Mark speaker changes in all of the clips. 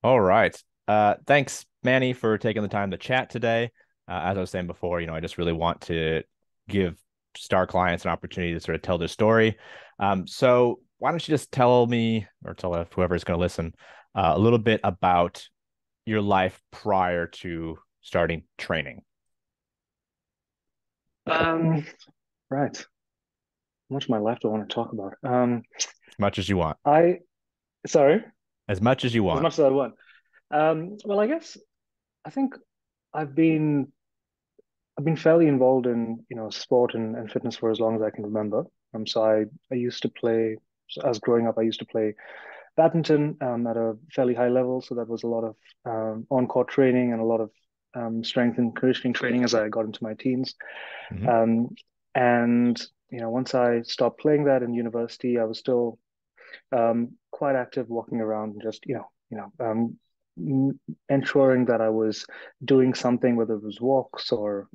Speaker 1: All right. Thanks, Manny, for taking the time to chat today. As I was saying before, I just really want to give star clients an opportunity to sort of tell their story. So why don't you just tell me, or tell whoever's going to listen, a little bit about your life prior to starting training,
Speaker 2: Um, right. How much of my life do I want to talk about?
Speaker 1: as much as you want,
Speaker 2: I sorry,
Speaker 1: as much as you
Speaker 2: as
Speaker 1: want.
Speaker 2: much as I want. Well, I guess I think I've been I've been fairly involved in sport and fitness for as long as I can remember. So I used to play as growing up. I used to play badminton at a fairly high level. So that was a lot of on-court training and a lot of strength and conditioning training as I got into my teens.
Speaker 1: Hmm.
Speaker 2: Um, and once I stopped playing that in university, I was still quite active, walking around and just ensuring that I was doing something, whether it was walks or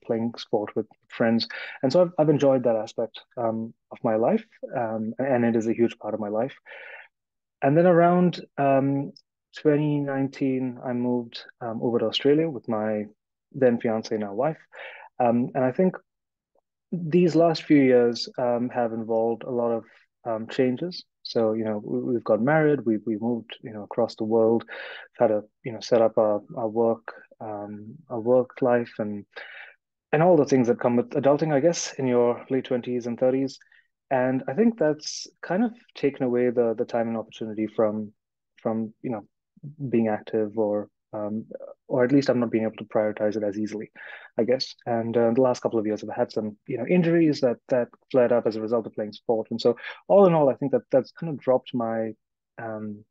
Speaker 2: playing sport with friends. And so I've enjoyed that aspect of my life, and it is a huge part of my life. And then around 2019, I moved over to Australia with my then fiance, now wife. And I think these last few years have involved a lot of changes. So, we've got married, we moved, across the world, had to, set up our work life and all the things that come with adulting, I guess, in your late 20s and 30s. And I think that's kind of taken away the time and opportunity from being active or at least I'm not being able to prioritize it as easily, I guess. And the last couple of years I've had some injuries that flared up as a result of playing sport. And so all in all, I think that's kind of dropped um,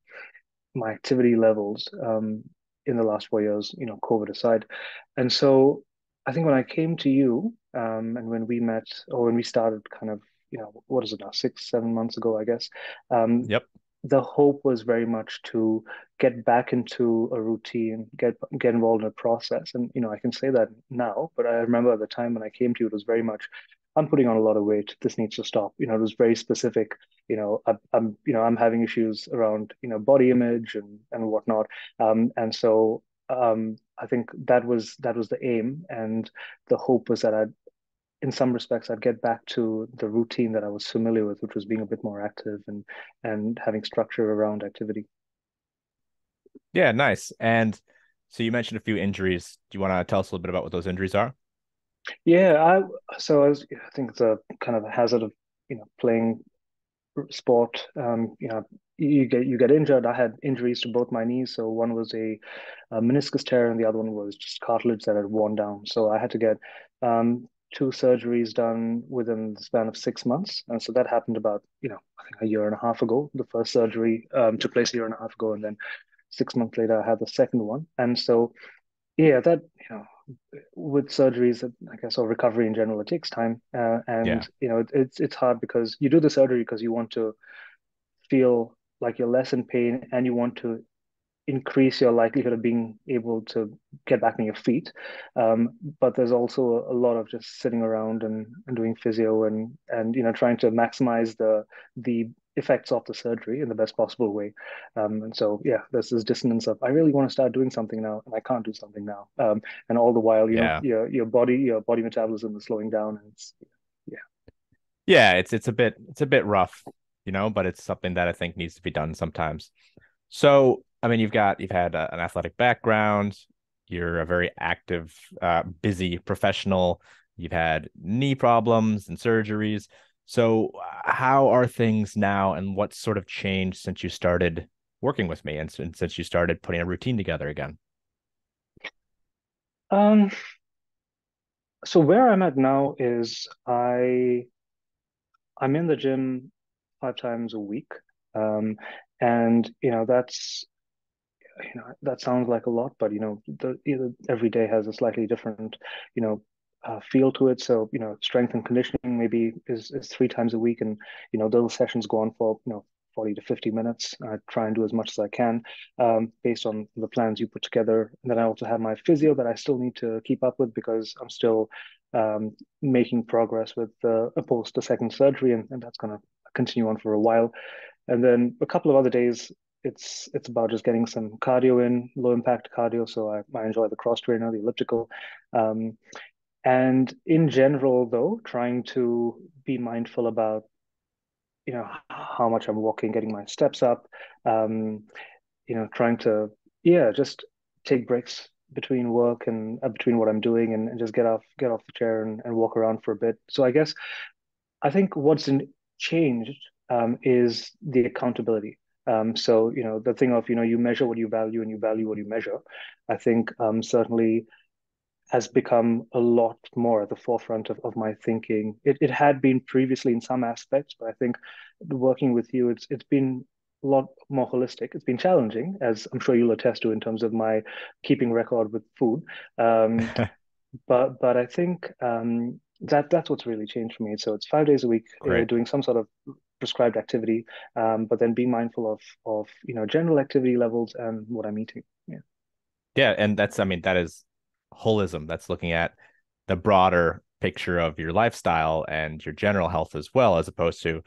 Speaker 2: my activity levels in the last 4 years, COVID aside. And so I think when I came to you and when we met or when we started kind of, what is it now, 6, 7 months ago, I guess, um,
Speaker 1: Yep.
Speaker 2: the hope was very much to get back into a routine, get involved in a process. And I can say that now, but I remember at the time when I came to you, it was very much, I'm putting on a lot of weight. This needs to stop. It was very specific. I'm having issues around body image and whatnot. And so I think that was the aim, and the hope was that in some respects, I'd get back to the routine that I was familiar with, which was being a bit more active and having structure around activity.
Speaker 1: Yeah, nice. And so you mentioned a few injuries. Do you want to tell us a little bit about what those injuries are?
Speaker 2: Yeah, I think it's a kind of a hazard of playing sport. You get injured. I had injuries to both my knees. So one was a meniscus tear, and the other one was just cartilage that had worn down. So I had to get two surgeries done within the span of 6 months, and so that happened about I think a year and a half ago. The first surgery took place a year and a half ago, and then 6 months later I had the second one. And so yeah, that with surgeries, I guess, or recovery in general, it takes time,
Speaker 1: Yeah.
Speaker 2: and it's hard because you do the surgery because you want to feel like you're less in pain and you want to increase your likelihood of being able to get back on your feet. But there's also a lot of just sitting around and doing physio and trying to maximize the effects of the surgery in the best possible way. And so yeah, there's this dissonance of I really want to start doing something now and I can't do something now. And all the while,
Speaker 1: Yeah.
Speaker 2: your body metabolism is slowing down and it's yeah.
Speaker 1: Yeah, it's a bit rough, but it's something that I think needs to be done sometimes. So, I mean, you've had an athletic background, you're a very active, busy professional, you've had knee problems and surgeries. So, how are things now, and what sort of changed since you started working with me and since you started putting a routine together again?
Speaker 2: Um, so where I'm at now is I'm in the gym 5 times a week. Um, and that sounds like a lot, but every day has a slightly different, you know, feel to it. So, strength and conditioning maybe is 3 times a week, and those sessions go on for 40 to 50 minutes. I try and do as much as I can based on the plans you put together. And then I also have my physio that I still need to keep up with because I'm still making progress with post the second surgery, and that's going to continue on for a while. And then a couple of other days. it's about just getting some cardio in, low impact cardio. So I enjoy the cross trainer, the elliptical. Um, and in general, though, trying to be mindful about, how much I'm walking, getting my steps up, um, trying to, yeah, just take breaks between work and between what I'm doing, and just get off the chair and walk around for a bit. So I think changed is the accountability. So, the thing of, you measure what you value and you value what you measure. I think certainly has become a lot more at the forefront of my thinking. It had been previously in some aspects, but I think working with you, it's been a lot more holistic. It's been challenging, as I'm sure you'll attest to in terms of my keeping record with food. Um, but I think that's what's really changed for me. So it's 5 days a week,
Speaker 1: Great.
Speaker 2: doing some sort of prescribed activity, but then being mindful of general activity levels and what I'm eating. Yeah,
Speaker 1: Yeah, and that's, I mean, that is holism. That's looking at the broader picture of your lifestyle and your general health as well, as opposed to,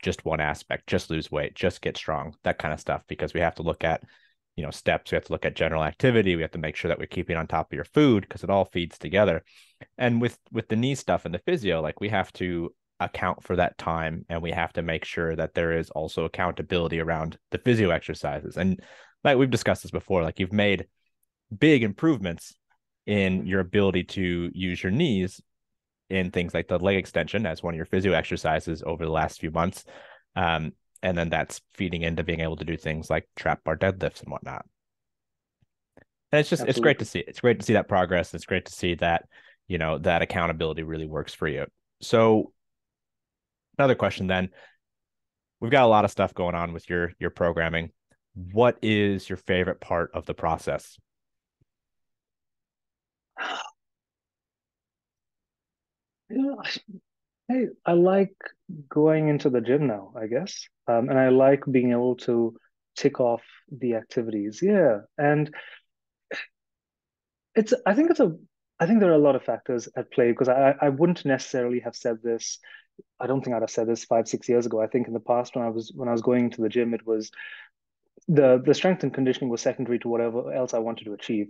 Speaker 1: just one aspect, just lose weight, just get strong, that kind of stuff. Because we have to look at, steps, we have to look at general activity, we have to make sure that we're keeping on top of your food because it all feeds together. And with the knee stuff and the physio, like we have to account for that time, and we have to make sure that there is also accountability around the physio exercises. And like we've discussed this before, like you've made big improvements in your ability to use your knees in things like the leg extension as one of your physio exercises over the last few months. And then that's feeding into being able to do things like trap bar deadlifts and whatnot. And it's great to
Speaker 2: absolutely.
Speaker 1: see. It's great to see that progress. It's great to see that, that accountability really works for you. So another question then, we've got a lot of stuff going on with your programming. What is your favorite part of the process?
Speaker 2: Yeah, I like going into the gym now, I guess. And I like being able to tick off the activities. Yeah. And it's, I think it's a, I think there are a lot of factors at play because I wouldn't necessarily have said this. I don't think I'd have said this 5, 6 years ago. I think in the past when I was going to the gym, it was the strength and conditioning was secondary to whatever else I wanted to achieve.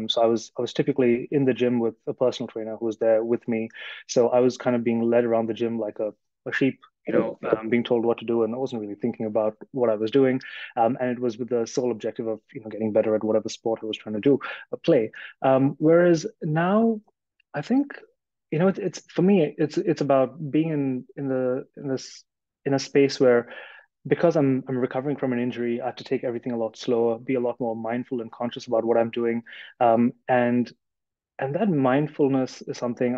Speaker 2: So I was typically in the gym with a personal trainer who was there with me. So I was kind of being led around the gym like a sheep, being told what to do, and I wasn't really thinking about what I was doing. And it was with the sole objective of getting better at whatever sport I was trying to do, play. Whereas now, I think it's for me it's about being in a space where, because I'm recovering from an injury, I have to take everything a lot slower, be a lot more mindful and conscious about what I'm doing. And that mindfulness is something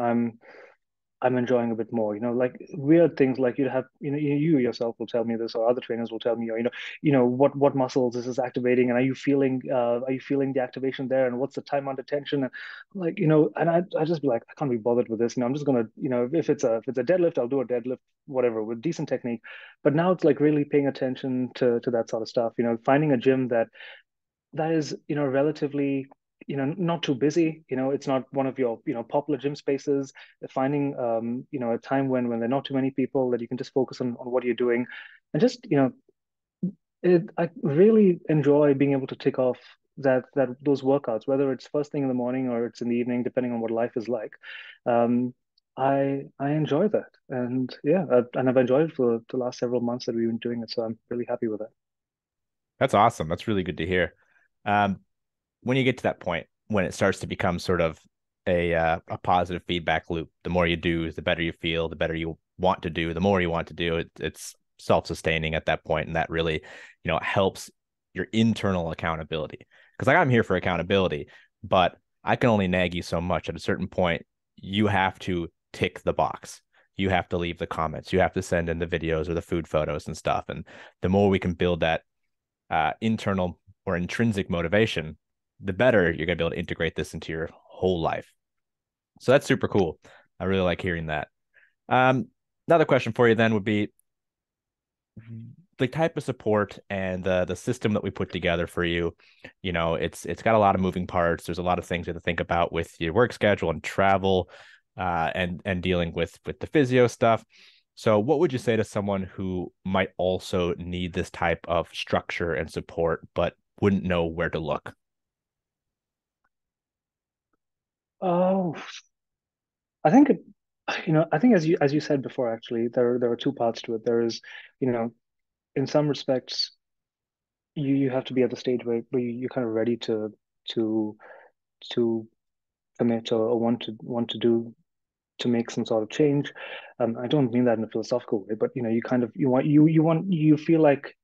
Speaker 2: I'm enjoying a bit more. Like weird things like you'd have, you yourself will tell me this, or other trainers will tell me, or what muscles this is activating, and are you feeling the activation there, and what's the time under tension, and like and I just be like, I can't be bothered with this, and I'm just gonna, if it's a deadlift, I'll do a deadlift, whatever, with decent technique. But now it's like really paying attention to that sort of stuff. Finding a gym that is relatively not too busy. It's not one of your popular gym spaces. Finding a time when there are not too many people, that you can just focus on what you're doing, and just I really enjoy being able to tick off that those workouts, whether it's first thing in the morning or it's in the evening, depending on what life is like. um I enjoy that, and yeah, and I've enjoyed it for the last several months that we've been doing it, so I'm really happy with it.
Speaker 1: That's awesome. That's really good to hear. Um, when you get to that point when it starts to become sort of a positive feedback loop, the more you do, the better you feel, the better you want to do, the more you want to do. It's self-sustaining at that point, and that really, helps your internal accountability. Because like I'm here for accountability, but I can only nag you so much. At a certain point, you have to tick the box. You have to leave the comments. You have to send in the videos or the food photos and stuff. And the more we can build that internal or intrinsic motivation, the better you're going to be able to integrate this into your whole life. So that's super cool. I really like hearing that. Um, Another question for you then would be the type of support and the system that we put together for you. It's got a lot of moving parts. There's a lot of things you have to think about with your work schedule and travel, and dealing with the physio stuff. So what would you say to someone who might also need this type of structure and support, but wouldn't know where to look?
Speaker 2: Oh, I think it, I think as you said before, actually, there are two parts to it. There is, you know, in some respects, you have to be at the stage where you're kind of ready to to commit or want to do to make some sort of change. I don't mean that in a philosophical way, but you kind of you feel like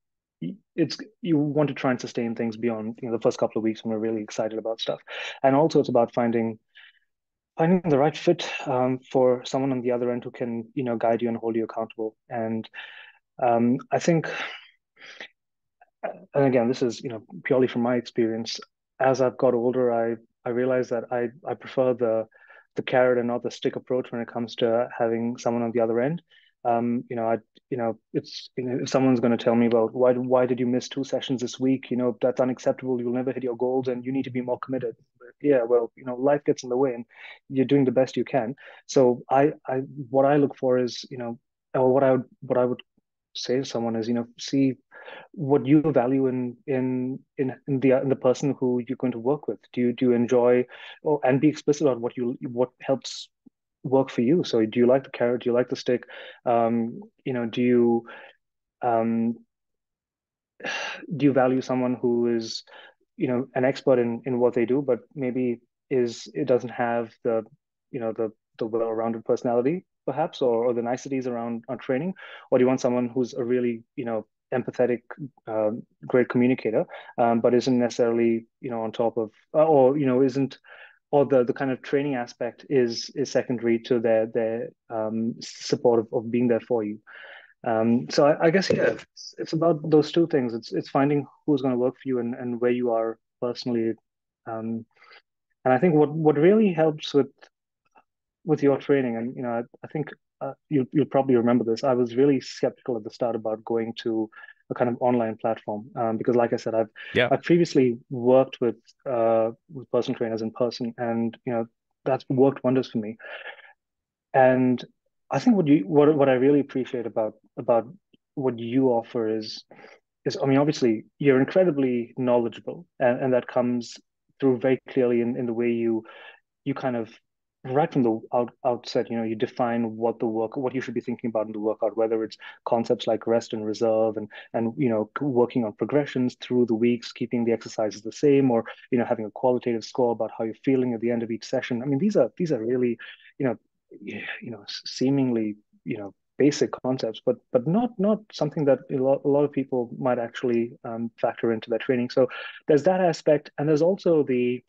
Speaker 2: it's you want to try and sustain things beyond the first couple of weeks when we're really excited about stuff, and also it's about finding the right fit for someone on the other end who can guide you and hold you accountable. And I think, and again, this is purely from my experience. As I've got older, I realized that I prefer the carrot and not the stick approach when it comes to having someone on the other end. I it's if someone's going to tell me about why did you miss 2 sessions this week? That's unacceptable. You'll never hit your goals, and you need to be more committed. But yeah, well, life gets in the way, and you're doing the best you can. So I what I look for is or what I would say to someone is see what you value in the person who you're going to work with. Do you enjoy, and be explicit on what helps work for you. So do you like the carrot? Do you like the stick? Do you um, do you value someone who is an expert in what they do, but maybe it doesn't have the well-rounded personality perhaps, or the niceties around on training? Or do you want someone who's a really empathetic, great communicator, but isn't necessarily on top of, or isn't, or the kind of training aspect is secondary to their support of being there for you. So I guess, yeah, it's about those two things. It's finding who's going to work for you, and where you are personally. And I think what really helps with your training, and I think you'll probably remember this. I was really skeptical at the start about going to a kind of online platform, because, like I said,
Speaker 1: Yeah.
Speaker 2: I've previously worked with personal trainers in person, and that's worked wonders for me. And I think what I really appreciate about what you offer is, I mean, obviously you're incredibly knowledgeable, and that comes through very clearly in the way you kind of, right from the outset, you define what you should be thinking about in the workout, whether it's concepts like rest and reserve, and working on progressions through the weeks, keeping the exercises the same, or having a qualitative score about how you're feeling at the end of each session. I mean, these are really, you know seemingly basic concepts, but not something that a lot of people might actually factor into their training. So there's that aspect, and there's also the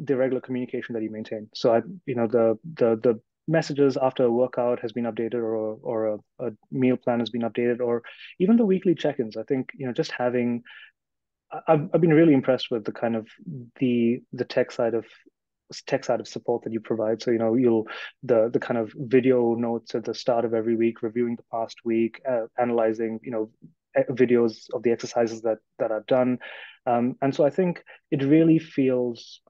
Speaker 2: regular communication that you maintain. So the messages after a workout has been updated, or a meal plan has been updated, or even the weekly check-ins. I think just having, I've been really impressed with the kind of the tech side of support that you provide. So you'll the kind of video notes at the start of every week, reviewing the past week, analyzing videos of the exercises that are done, and so I think it really feels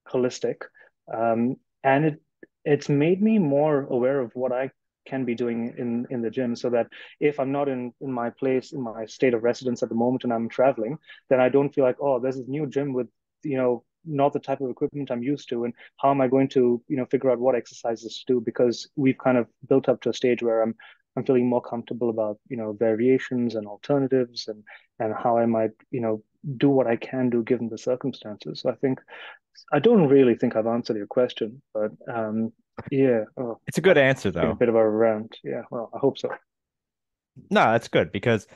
Speaker 2: holistic, and it's made me more aware of what I can be doing in the gym, so that if I'm not in my place, in my state of residence at the moment, and I'm traveling, then I don't feel like, oh, there's this new gym with not the type of equipment I'm used to, and how am I going to figure out what exercises to do, because we've kind of built up to a stage where I'm feeling more comfortable about variations and alternatives, and how I might do what I can do given the circumstances. So I don't really think I've answered your question, but yeah, oh,
Speaker 1: It's a good answer
Speaker 2: it's been a
Speaker 1: though.
Speaker 2: bit of a rant. Yeah, well, I hope so.
Speaker 1: No, that's good because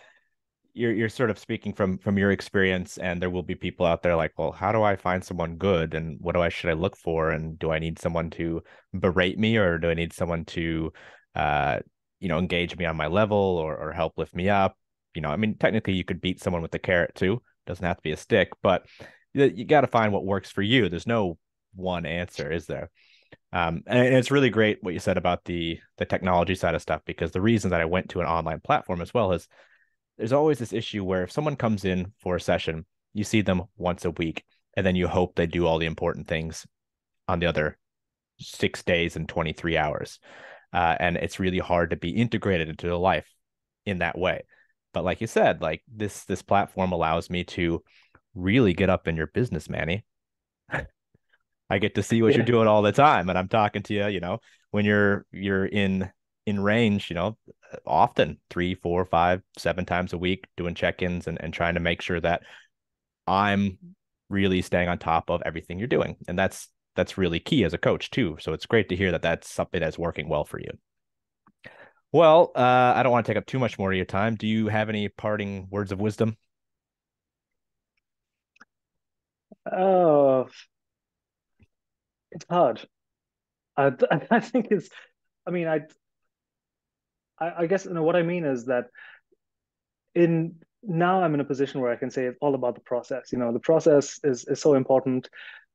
Speaker 1: you're sort of speaking from your experience, and there will be people out there like, well, how do I find someone good, and what do I should I look for, and do I need someone to berate me, or do I need someone to uh engage me on my level, or help lift me up? I mean, technically you could beat someone with the carrot too. Doesn't have to be a stick, but you got to find what works for you. There's no one answer, is there? And it's really great what you said about the technology side of stuff, because the reason that I went to an online platform as well is there's always this issue where if someone comes in for a session, you see them once a week, and then you hope they do all the important things on the other 6 days and 23 hours. and it's really hard to be integrated into the life in that way. But like you said, like this platform allows me to really get up in your business, Manny. I get to see what you're
Speaker 2: Yeah,
Speaker 1: doing all the time, and I'm talking to you, when you're in range, often 3, 4, 5, 7 times a week doing check-ins and trying to make sure that I'm really staying on top of everything you're doing. And that's really key as a coach too. So it's great to hear that that's something that's working well for you. Well, I don't want to take up too much more of your time. Do you have any parting words of wisdom?
Speaker 2: oh, it's hard. I, I think it's. I mean, I guess what I mean is that in now I'm in a position where I can say it's all about the process. The process is so important.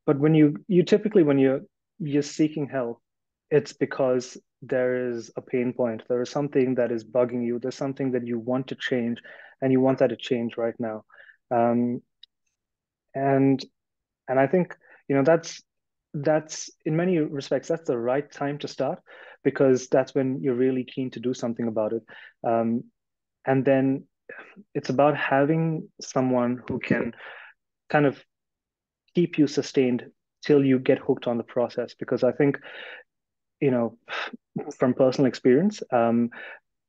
Speaker 2: But when you typically when you're seeking help, it's because there is a pain point. There is something that is bugging you. There's something that you want to change, and you want that to change right now. Um, and and I think that's in many respects that's the right time to start because that's when you're really keen to do something about it. Um, and then it's about having someone who can kind of keep you sustained till you get hooked on the process. Because I think, you know, from personal experience,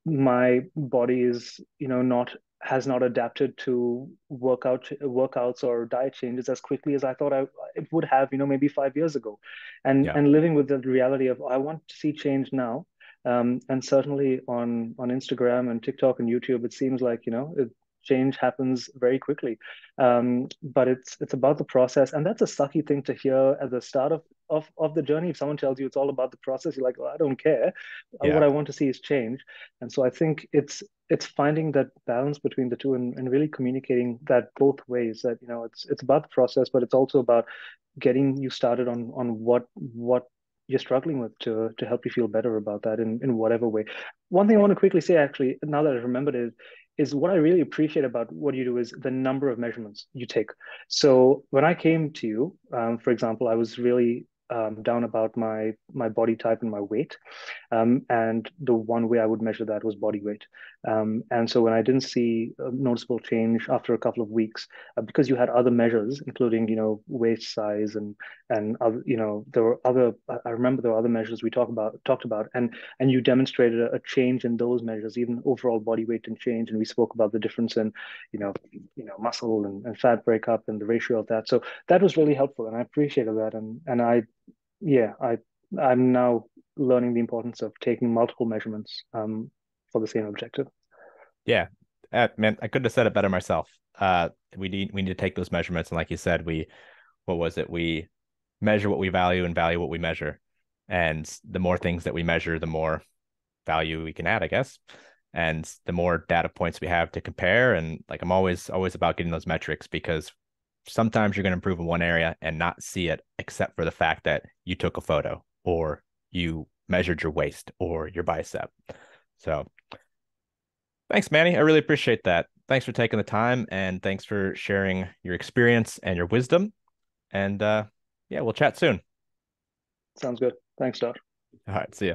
Speaker 2: my body is not has not adapted to workouts or diet changes as quickly as I thought it would have maybe 5 years ago, and
Speaker 1: Yeah.
Speaker 2: and living with the reality of I want to see change now. And certainly on Instagram and TikTok and YouTube, it seems like change happens very quickly. But it's about the process, and that's a sucky thing to hear at the start of the journey. If someone tells you it's all about the process, you're like, well, I don't care. What
Speaker 1: Yeah.
Speaker 2: I want to see is change. And so I think it's finding that balance between the two, and really communicating that both ways, that it's about the process, but it's also about getting you started on what you're struggling with to help you feel better about that in whatever way. One thing I want to quickly say, actually, now that I remembered it, is what I really appreciate about what you do is the number of measurements you take. So when I came to you, for example, I was really down about my body type and my weight. And the one way I would measure that was body weight. And so when I didn't see a noticeable change after a couple of weeks, because you had other measures, including, waist size and other, there were other. I remember there were other measures we talked about, and you demonstrated a change in those measures, even overall body weight didn't change, and we spoke about the difference in, muscle and fat breakup and the ratio of that. So that was really helpful, and I appreciated that, and yeah, I'm now learning the importance of taking multiple measurements for the same objective.
Speaker 1: Yeah. Man, I couldn't have said it better myself. We need to take those measurements, and like you said, what was it? We measure what we value and value what we measure. And the more things that we measure, the more value we can add, I guess. And the more data points we have to compare. And like I'm always about getting those metrics because sometimes you're going to improve in one area and not see it except for the fact that you took a photo or you measured your waist or your bicep. So thanks, Manny. I really appreciate that. Thanks for taking the time and thanks for sharing your experience and your wisdom. And yeah, we'll chat soon.
Speaker 2: Sounds good. Thanks, Doc.
Speaker 1: All right, see ya.